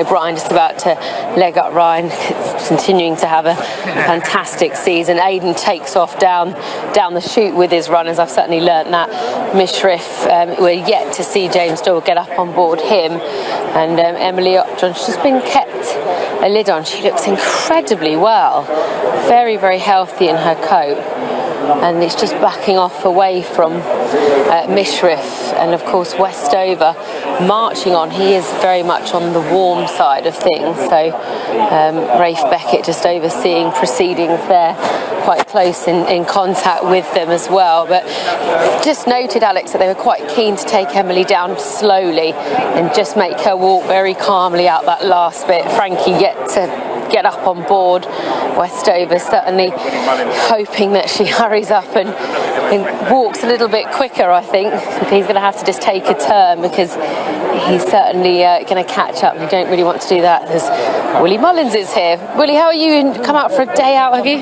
Brian just about to leg up Ryan, continuing to have a fantastic season. Aidan takes off down the chute with his runners. I've certainly learnt that. Mishrif, we're yet to see James Doyle get up on board him. And Emily Upjohn's just been kept a lid on. She looks incredibly well. Very, very healthy in her coat. And it's just backing off away from Mishrif, and of course Westover marching on. He is very much on the warm side of things, so Rafe Beckett just overseeing proceedings there, quite close in contact with them as well. But just noted, Alex, that they were quite keen to take Emily down slowly and just make her walk very calmly out that last bit. Frankie yet to get up on board. Westover certainly hoping that she hurries up and walks a little bit quicker, I think. He's going to have to just take a turn because he's certainly going to catch up. You don't really want to do that. There's Willie Mullins is here. Willie, how are you? Come out for a day out, have you?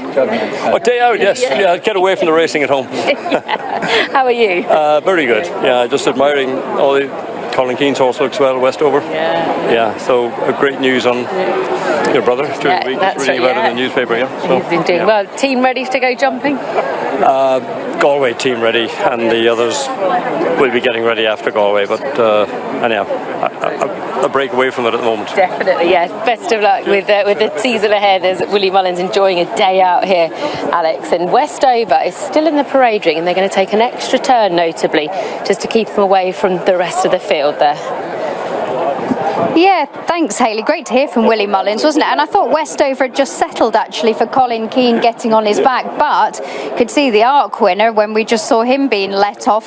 A day out, yes. Yeah, get away from the racing at home. Yeah. How are you? Very good. Yeah, just admiring all the Colin Keane's horse looks well, Westover. Yeah, so great news on your brother during the week. That's really well in the newspaper, So, he's been doing well. Team ready to go jumping? Galway team ready, and the others will be getting ready after Galway, but anyhow, a break away from it at the moment. Definitely, yeah. Best of luck with the season ahead. There's Willie Mullins enjoying a day out here, Alex. And Westover is still in the parade ring, and they're going to take an extra turn, notably, just to keep him away from the rest of the field there. Yeah, thanks, Hayley. Great to hear from Willie Mullins, wasn't it? And I thought Westover had just settled, actually, for Colin Keane getting on his back, but could see the ARC winner when we just saw him being let off.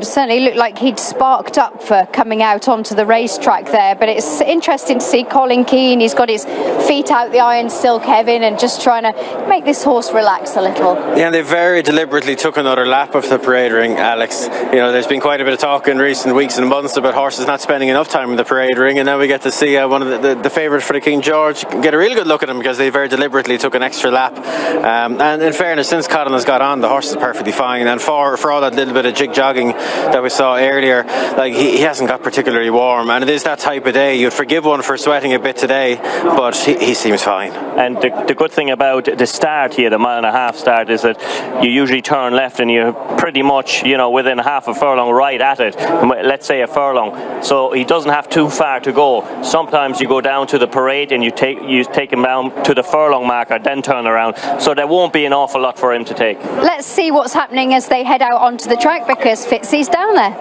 Certainly looked like he'd sparked up for coming out onto the racetrack there, but it's interesting to see Colin Keane. He's got his feet out the iron still, Kevin, and just trying to make this horse relax a little. Yeah, they very deliberately took another lap of the parade ring, Alex. You know, there's been quite a bit of talk in recent weeks and months about horses not spending enough time in the parade ring, and now we get to see one of the favourites for the King George get a real good look at him, because they very deliberately took an extra lap. And in fairness, since Colin has got on, the horse is perfectly fine, and for all that little bit of jig jogging that we saw earlier, like he hasn't got particularly warm, and it is that type of day. You'd forgive one for sweating a bit today, but he seems fine. And the good thing about the start here, the 1.5 mile start, is that you usually turn left and you're pretty much, within half a furlong right at it, let's say a furlong, so he doesn't have too far to go. Sometimes you go down to the parade and you take him down to the furlong marker, then turn around, so there won't be an awful lot for him to take. Let's see what's happening as they head out onto the track, because Fitzy's down there.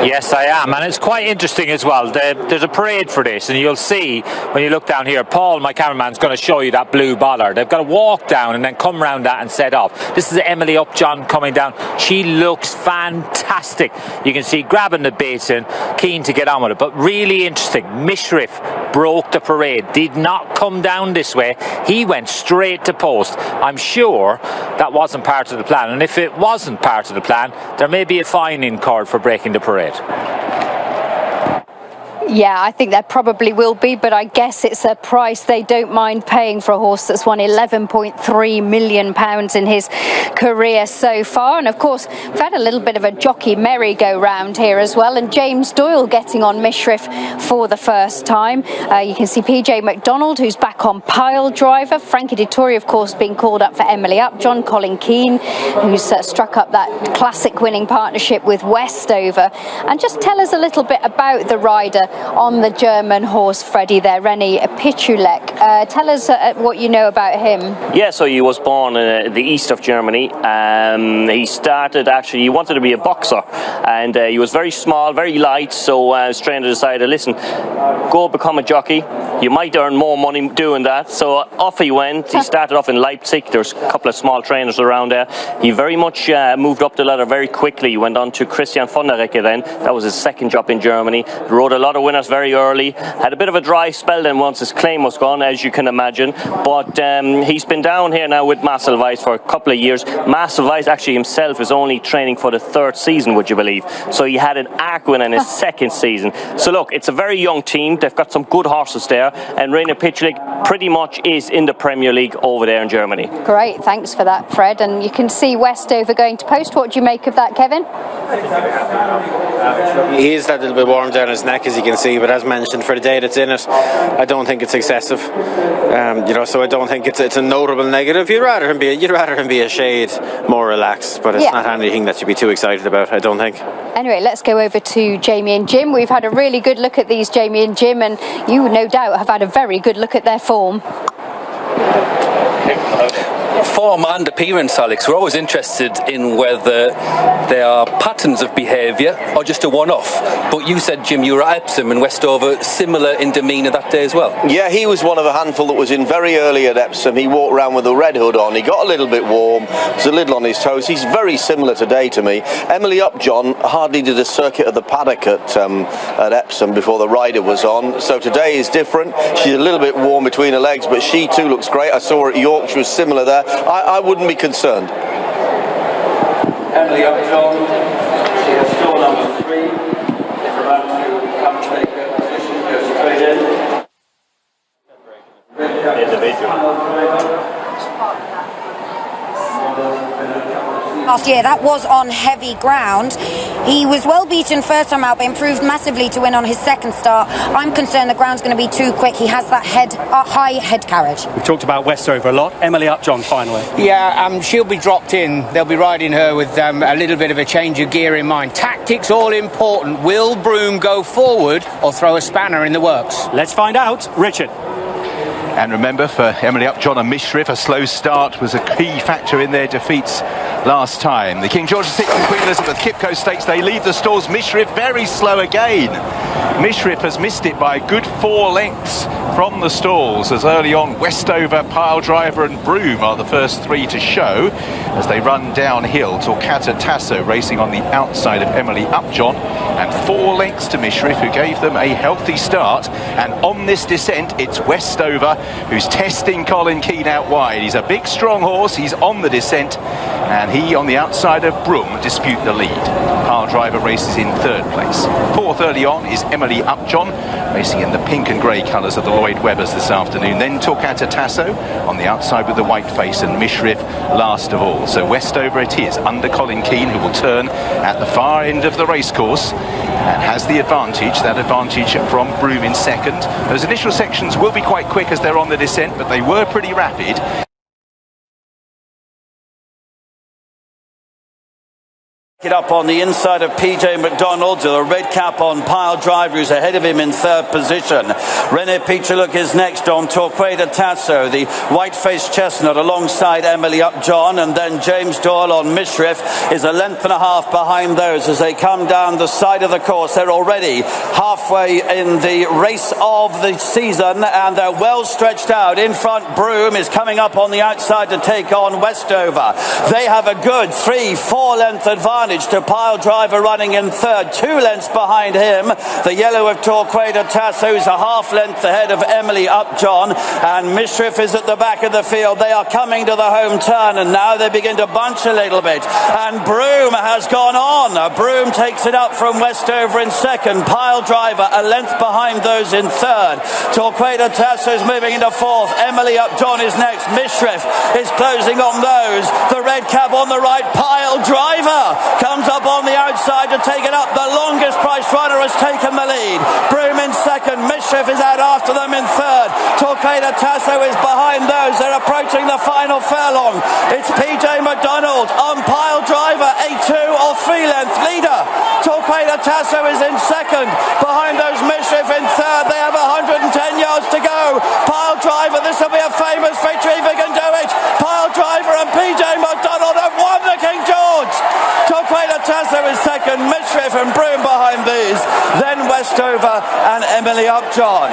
Yes, I am, and it's quite interesting as well. There's a parade for this, and you'll see when you look down here, Paul, my cameraman's going to show you that blue bollard. They've got to walk down and then come round that and set off. This is Emily Upjohn coming down. She looks fantastic. You can see grabbing the basin, keen to get on with it, but really interesting. Mishrif broke the parade, did not come down this way. He went straight to post. I'm sure that wasn't part of the plan, and if it wasn't part of the plan, there may be a fine incurred for breaking the parade. Yeah, I think there probably will be, but I guess it's a price they don't mind paying for a horse that's won £11.3 million in his career so far. And of course, we've had a little bit of a jockey merry-go-round here as well, and James Doyle getting on Mishrif for the first time. You can see PJ McDonald, who's back on pile driver. Frankie Dettori, of course, being called up for Emily Upjohn. Colin Keane, who's struck up that classic winning partnership with Westover. And just tell us a little bit about the rider on the German horse, Freddie there, René Pichulek. Tell us what you know about him. Yeah, so he was born in the east of Germany. He started, actually, he wanted to be a boxer, and he was very small, very light, so his trainer decided, listen, go become a jockey. You might earn more money doing that. So off he went. He started off in Leipzig. There's a couple of small trainers around there. He very much moved up the ladder very quickly. He went on to Christian von der Recke then. That was his second job in Germany. Rode a lot of winners very early. Had a bit of a dry spell then once his claim was gone. as you can imagine. But he's been down here now with Massive Vice for a couple of years. Massive Vice actually himself is only training for the 3rd season, would you believe? So he had an arc win in his 2nd season. So look, it's a very young team. They've got some good horses there, and Rainer Pitchlik pretty much is in the Premier League over there in Germany. Great, thanks for that, Fred. And you can see Westover going to post. What do you make of that, Kevin? He is that little bit warm down his neck, as you can see, but as mentioned, for the day that's in it, I don't think it's excessive. So I don't think it's a notable negative. You'd rather him be a shade more relaxed, but it's not anything that you'd be too excited about, I don't think. Anyway, let's go over to Jamie and Jim. We've had a really good look at these, Jamie and Jim, and you no doubt have had a very good look at their form. Form and appearance, Alex. We're always interested in whether they are patterns of behaviour or just a one-off. But you said, Jim, you were at Epsom and Westover, similar in demeanour that day as well. Yeah, he was one of a handful that was in very early at Epsom. He walked around with a red hood on. He got a little bit warm. There's a little on his toes. He's very similar today to me. Emily Upjohn hardly did a circuit of the paddock at Epsom before the rider was on. So today is different. She's a little bit warm between her legs, but she too looks great. I saw her at York. She was similar there. I wouldn't be concerned. Emily Upjohn, she has stall number 3. Is about to come take her position, goes straight in. Individual. Last year, that was on heavy ground. He was well beaten first time out, but improved massively to win on his 2nd start. I'm concerned the ground's going to be too quick. He has that high head carriage. We've talked about Westover a lot. Emily Upjohn, finally. Yeah, she'll be dropped in. They'll be riding her with a little bit of a change of gear in mind. Tactics all important. Will Broome go forward or throw a spanner in the works? Let's find out. Richard. And remember, for Emily Upjohn and Mishriff, a slow start was a key factor in their defeats last time. The King George VI and Queen Elizabeth Kipco Stakes, they leave the stalls. Mishriff very slow again. Mishriff has missed it by a good 4 lengths from the stalls, as early on Westover, Pile Driver and Broome are the first 3 to show as they run downhill. Torquato Tasso racing on the outside of Emily Upjohn, and 4 lengths to Mishriff, who gave them a healthy start. And on this descent, it's Westover who's testing Colin Keane out wide. He's a big strong horse, he's on the descent, and he on the outside of Broome dispute the lead. Pile Driver races in 3rd place. 4th early on is Emily Upjohn, racing in the pink and grey colours of the Lloyd Webbers this afternoon. Then Torquato Tasso on the outside with the white face, and Mishriff last of all. So Westover it is, under Colin Keane, who will turn at the far end of the racecourse and has the advantage, that advantage from Broome in 2nd. Those initial sections will be quite quick as they're on the descent, but they were pretty rapid. It up on the inside of PJ McDonald, the red cap on Pile Driver, who's ahead of him in 3rd position. René Pichaluk is next on Torquato Tasso, the white-faced chestnut alongside Emily Upjohn, and then James Doyle on Mishriff is a length and a half behind those as they come down the side of the course. They're already halfway in the race of the season, and they're well stretched out. In front, Broome is coming up on the outside to take on Westover. They have a good 3-4 length advantage to Pile Driver running in 3rd, 2 lengths behind him. The yellow of Torquato Tasso is a half length ahead of Emily Upjohn, and Mishriff is at the back of the field. They are coming to the home turn, and now they begin to bunch a little bit, and Broome has gone on. Broome takes it up from Westover in 2nd, Pile Driver a length behind those in 3rd. Torquato Tasso is moving into 4th. Emily Upjohn is next. Mishriff is closing on those. The red cap on the right, Pile Driver comes up on the outside to take it up. The longest priced runner has taken the lead. Broome in 2nd. Mishriff is out after them in 3rd. Torquato Tasso is behind those. They're approaching the final furlong. It's PJ McDonald on Pile Driver, a 2 or 3 length leader. Torquato Tasso is in 2nd. Behind those, Mishriff in 3rd. They have 110 yards to go. Pile Driver, this will be a famous victory if he can do it. Pile Driver and PJ McDonald have won the King George. Torquato Tasso is 2nd, Mishriff and Broome behind these, then Westover and Emily Upjohn.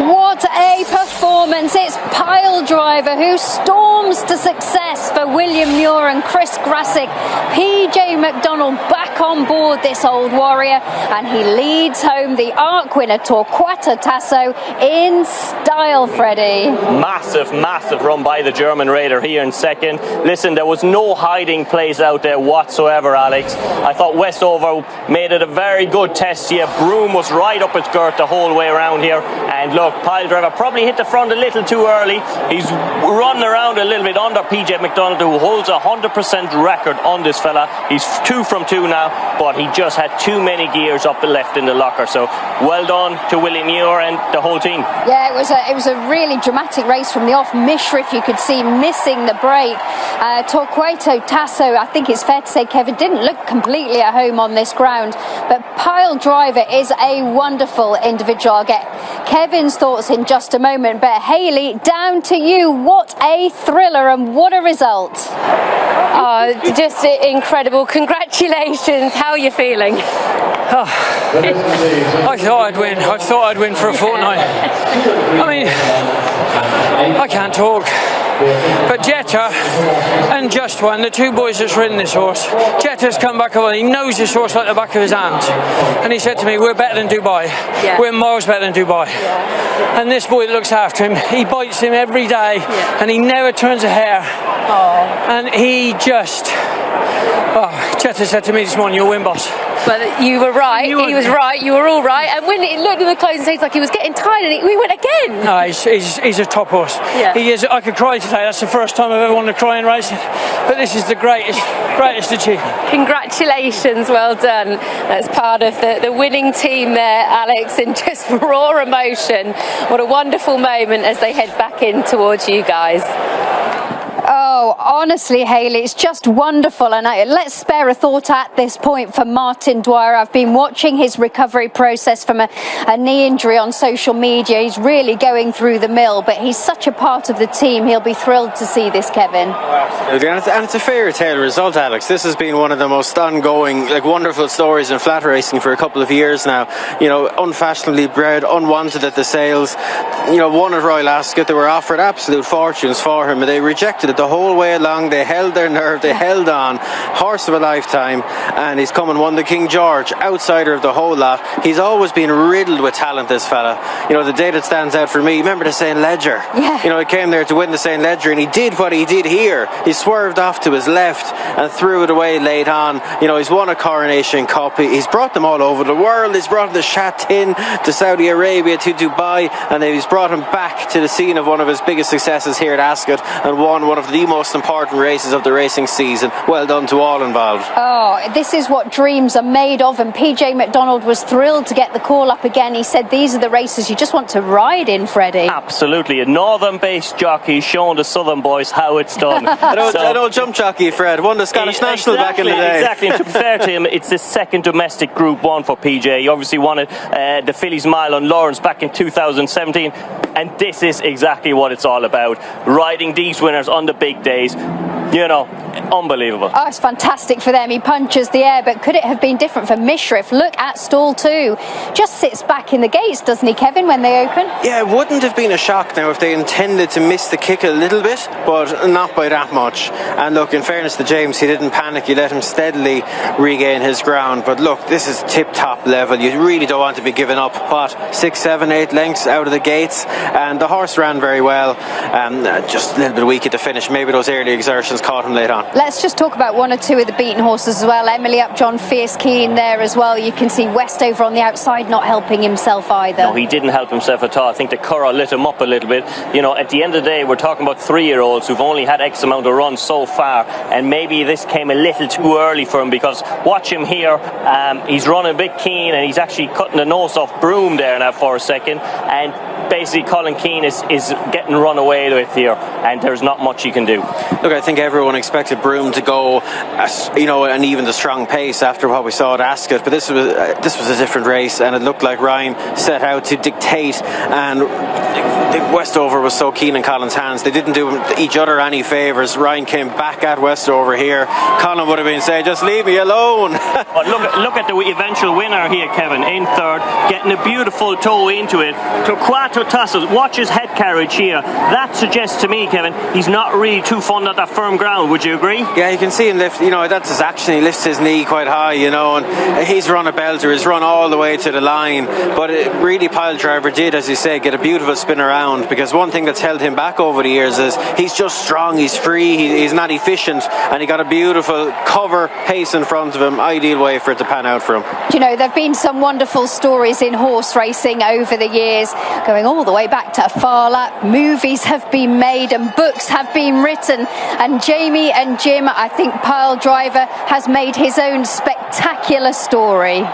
What a a performance. It's Pile Driver who storms to success for W.MUAA and Chris Grassick. PJ McDonald back on board this old warrior, and he leads home the ARC winner Torquato Tasso in style, Freddie. Massive run by the German raider here in second. Listen, there was no hiding place out there whatsoever, Alex. I thought Westover made it a very good test here. Broom was right up its girth the whole way around here, and look, Pile Driver probably hit the front a little too early. He's running around a little bit under PJ McDonald, who holds a 100% record on this fella. He's 2 from 2 now, but he just had too many gears up the left in the locker. So well done to W.MUAA and the whole team. Yeah, it was a really dramatic race from the off. Mischriff, you could see missing the break. Torquato Tasso, I think it's fair to say, Kevin, didn't look completely at home on this ground, but Pile Driver is a wonderful individual. I'll get Kevin's thoughts in just a moment, but Hayley, down to you. What a thriller and what a result. Just incredible. Congratulations. How are you feeling? I thought I'd win. I thought I'd win for a fortnight. I mean, I can't talk. But Jetta and Just One, the two boys that's ridden this horse, Jetta's come back over. He knows this horse like the back of his hand. And he said to me, we're better than Dubai. Yeah. We're miles better than Dubai. Yeah. And this boy looks after him. He bites him every day, and he never turns a hair. And he just... Jetta said to me this morning, you'll win, boss. But you were right. He was right. You were all right. And when it looked in the closing stage like he was getting tired, and we went again. No, he's a top horse. Yeah. He is. I could cry today. That's the first time I've ever wanted to cry in racing. But this is the greatest achievement. Congratulations. Well done. That's part of the winning team there, Alex, in just raw emotion. What a wonderful moment as they head back in towards you guys. Oh, honestly, Hayley, it's just wonderful. And let's spare a thought at this point for Martin Dwyer. I've been watching his recovery process from a knee injury on social media. He's really going through the mill, but he's such a part of the team. He'll be thrilled to see this, Kevin. And it's a fairy tale result, Alex. This has been one of the most ongoing, wonderful stories in flat racing for a couple of years now. You know, unfashionably bred, unwanted at the sales. You know, won at Royal Ascot. They were offered absolute fortunes for him, and they rejected it the whole way along. They held their nerve, they held on. Horse of a lifetime, and he's come and won the King George, outsider of the whole lot. He's always been riddled with talent, this fella. You know, the day that stands out for me, remember the St. Ledger? Yeah. You know, he came there to win the St. Ledger, and he did what he did here. He swerved off to his left and threw it away late on. You know, he's won a Coronation Cup. He's brought them all over the world. He's brought the Shatin to Saudi Arabia, to Dubai, and then he's brought him back to the scene of one of his biggest successes here at Ascot, and won one of the most important races of the racing season. Well done to all involved. Oh, this is what dreams are made of, and PJ McDonald was thrilled to get the call up again. He said these are the races you just want to ride in, Freddie. Absolutely. A northern-based jockey showing the southern boys how it's done. I know jump jockey Fred won the Scottish National back in the day. Exactly. And to be fair to him, it's his second domestic Group 1 for PJ. He obviously won it, the Fillies Mile on Lawrence back in 2017. And this is exactly what it's all about. Riding these winners on the big days. You know, unbelievable. Oh, it's fantastic for them. He punches the air, but could it have been different for Mischriff? Look at stall 2. Just sits back in the gates, doesn't he, Kevin, when they open? Yeah, it wouldn't have been a shock now if they intended to miss the kick a little bit, but not by that much. And look, in fairness to James, he didn't panic. He let him steadily regain his ground. But look, this is tip-top level. You really don't want to be giving up, 6, 7, 8 lengths out of the gates. And the horse ran very well. Just a little bit weak at the finish. Maybe those early exertions caught him late on. Let's just talk about one or two of the beaten horses as well. Emily Upjohn, Fierce Keen there as well. You can see Westover on the outside not helping himself either. No, he didn't help himself at all. I think the Curragh lit him up a little bit. You know, at the end of the day, we're talking about 3-year-olds who've only had X amount of runs so far, and maybe this came a little too early for him, because watch him here. He's running a bit keen, and he's actually cutting the nose off Broom there now for a second, and basically Colin Keane is getting run away with here, and there's not much he can do. Look, I think everyone expected Broom to go, and even the strong pace after what we saw at Ascot, but this was a different race, and it looked like Ryan set out to dictate, and Westover was so keen in Colin's hands. They didn't do each other any favours. Ryan came back at Westover here. Colin would have been saying, just leave me alone. But look at the eventual winner here, Kevin, in third, getting a beautiful toe into it. Torquato Tolkato Tasso, watch his head carriage here. That suggests to me, Kevin, he's not really too fond of that firm ground. Would you agree? Yeah, you can see him lift, you know, that's his action. He lifts his knee quite high, you know, and he's run a belter. He's run all the way to the line. But really, Pile Driver did, as you say, get a beautiful spin around, because one thing that's held him back over the years is he's just strong, he's free, he's not efficient, and he got a beautiful cover pace in front of him. Ideal way for it to pan out for him. You know, there have been some wonderful stories in horse racing over the years, going all the way back to Far Lap. Movies have been made and books have been written, and Jamie and Jim, I think Pile Driver has made his own spectacular story.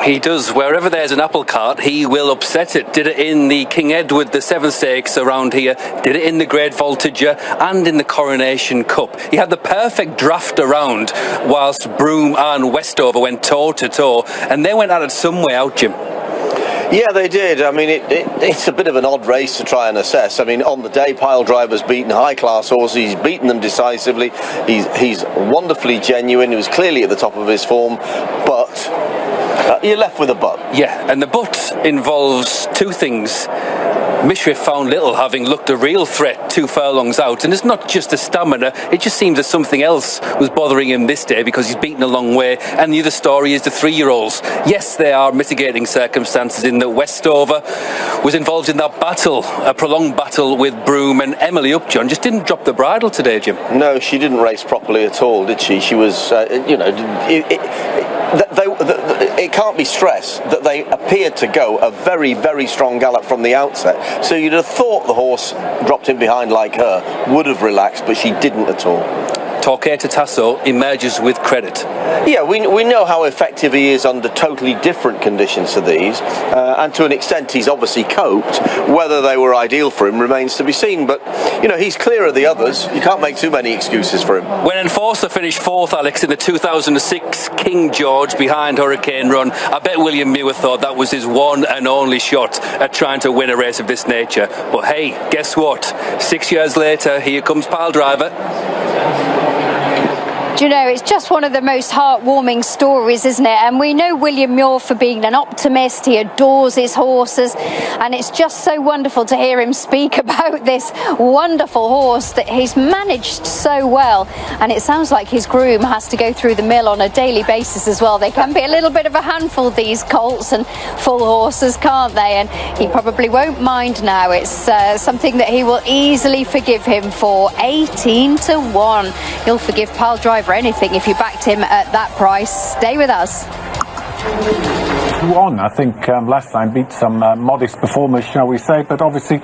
He does. Wherever there's an apple cart, he will upset it. Did it in the King Edward, the 7 Stakes around here, did it in the Great Voltigeur and in the Coronation Cup. He had the perfect draft around whilst Broome and Westover went toe-to-toe, and they went at it some way out, Jim. Yeah, they did. I mean, it's a bit of an odd race to try and assess. I mean, on the day, Pile Driver's beaten high-class horses. He's beaten them decisively. He's wonderfully genuine. He was clearly at the top of his form, but you're left with a but. Yeah, and the but involves two things. Mischriff found little, having looked a real threat 2 furlongs out, and it's not just the stamina, it just seems that something else was bothering him this day, because he's beaten a long way. And the other story is the 3-year-olds. Yes, there are mitigating circumstances in that Westover was involved in that battle, a prolonged battle with Broome, and Emily Upjohn just didn't drop the bridle today, Jim. No, she didn't race properly at all, did she? She was, you know, it can't be stressed that they appeared to go a very, very strong gallop from the outset. So you'd have thought the horse dropped in behind like her would have relaxed, but she didn't at all. Tolkato Tasso emerges with credit. Yeah, we know how effective he is under totally different conditions to these, and to an extent he's obviously coped. Whether they were ideal for him remains to be seen, but you know, he's clear of the others. You can't make too many excuses for him. When Enforcer finished 4th, Alex, in the 2006 King George behind Hurricane Run, I bet William Muir thought that was his one and only shot at trying to win a race of this nature. But hey, guess what? 6 years later, here comes Pile Driver. Do you know, it's just one of the most heartwarming stories, isn't it? And we know William Muir for being an optimist. He adores his horses, and it's just so wonderful to hear him speak about this wonderful horse that he's managed so well. And it sounds like his groom has to go through the mill on a daily basis as well. They can be a little bit of a handful, these colts and full horses, can't they? And he probably won't mind now. It's something that he will easily forgive him for. 18-1. He'll forgive Pile Driver anything if you backed him at that price. Stay with us. I think last time beat some modest performers, shall we say, but obviously